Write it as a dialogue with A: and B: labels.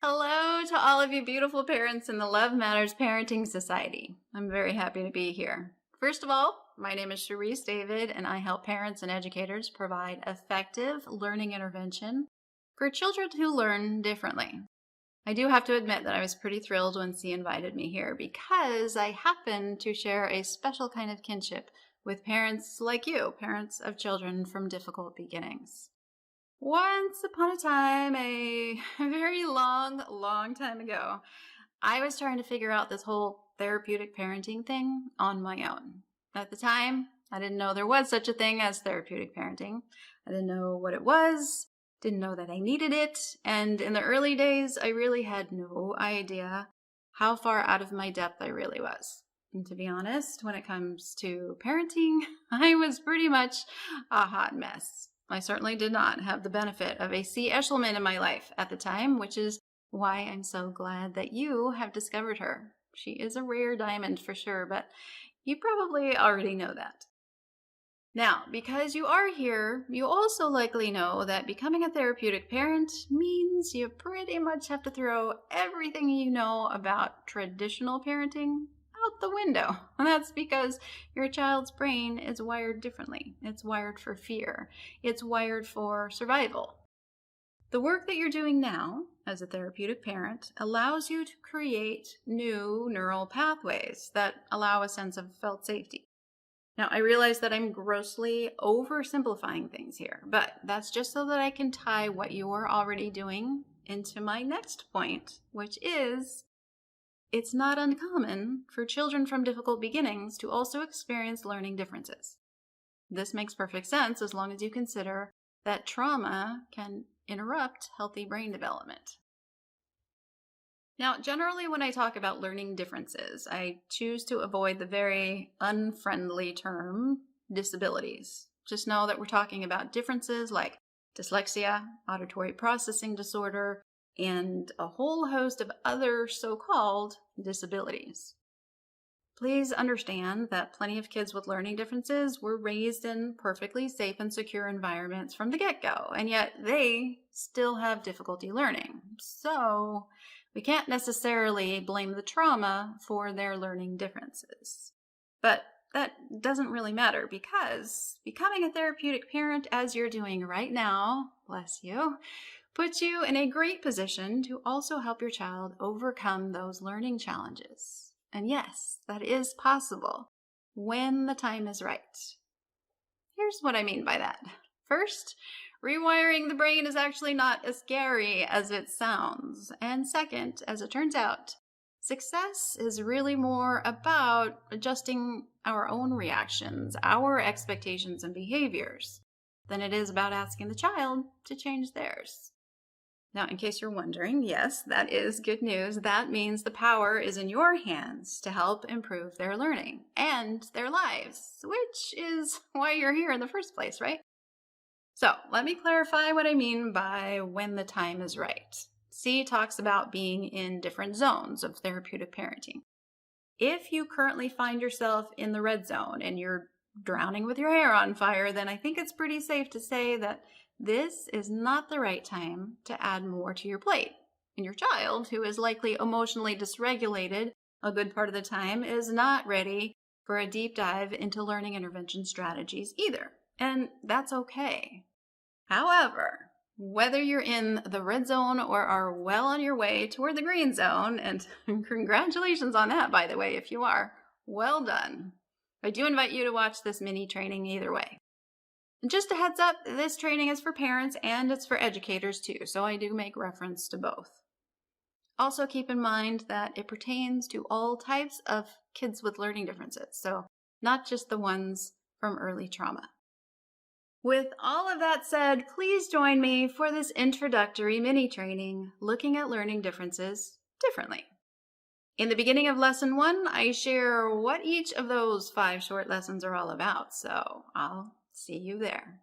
A: Hello to all of you beautiful parents in the Love Matters Parenting Society. I'm very happy to be here. First of all, my name is Cherise David, and I help parents and educators provide effective learning intervention for children who learn differently. I do have to admit that I was pretty thrilled when C invited me here because I happen to share a special kind of kinship with parents like you, parents of children from difficult beginnings. Once upon a time, a very long time ago, I was trying to figure out this whole therapeutic parenting thing on my own. At the time, I didn't know there was such a thing as therapeutic parenting. I didn't know what it was, didn't know that I needed it, and in the early days, I really had no idea how far out of my depth I really was. And to be honest, when it comes to parenting, I was pretty much a hot mess. I certainly did not have the benefit of a C. Eshelman in my life at the time, which is why I'm so glad that you have discovered her. She is a rare diamond for sure, but you probably already know that. Now, because you are here, you also likely know that becoming a therapeutic parent means you pretty much have to throw everything you know about traditional parenting out the window. And that's because your child's brain is wired differently. It's wired for fear. It's wired for survival. The work that you're doing now as a therapeutic parent allows you to create new neural pathways that allow a sense of felt safety. Now, I realize that I'm grossly oversimplifying things here, but that's just so that I can tie what you're already doing into my next point, which is it's not uncommon for children from difficult beginnings to also experience learning differences. This makes perfect sense as long as you consider that trauma can interrupt healthy brain development. Now, generally, when I talk about learning differences, I choose to avoid the very unfriendly term disabilities. Just know that we're talking about differences like dyslexia, auditory processing disorder, and a whole host of other so-called disabilities. Please understand that plenty of kids with learning differences were raised in perfectly safe and secure environments from the get-go, and yet they still have difficulty learning. So we can't necessarily blame the trauma for their learning differences. But that doesn't really matter because becoming a therapeutic parent, as you're doing right now, bless you, puts you in a great position to also help your child overcome those learning challenges. And yes, that is possible when the time is right. Here's what I mean by that. First, rewiring the brain is actually not as scary as it sounds. And second, as it turns out, success is really more about adjusting our own reactions, our expectations and behaviors, than it is about asking the child to change theirs. Now, in case you're wondering, yes, that is good news. That means the power is in your hands to help improve their learning and their lives, which is why you're here in the first place, right? So let me clarify what I mean by when the time is right. C talks about being in different zones of therapeutic parenting. If you currently find yourself in the red zone and you're drowning with your hair on fire, then I think it's pretty safe to say that this is not the right time to add more to your plate. And your child, who is likely emotionally dysregulated a good part of the time, is not ready for a deep dive into learning intervention strategies either. And that's okay. However, whether you're in the red zone or are well on your way toward the green zone, and congratulations on that, by the way, if you are, well done. I do invite you to watch this mini training either way. And just a heads up, this training is for parents and it's for educators too, so I do make reference to both. Also keep in mind that it pertains to all types of kids with learning differences, so not just the ones from early trauma. With all of that said, please join me for this introductory mini training looking at learning differences differently. In the beginning of lesson 1, I share what each of those 5 short lessons are all about, so I'll see you there.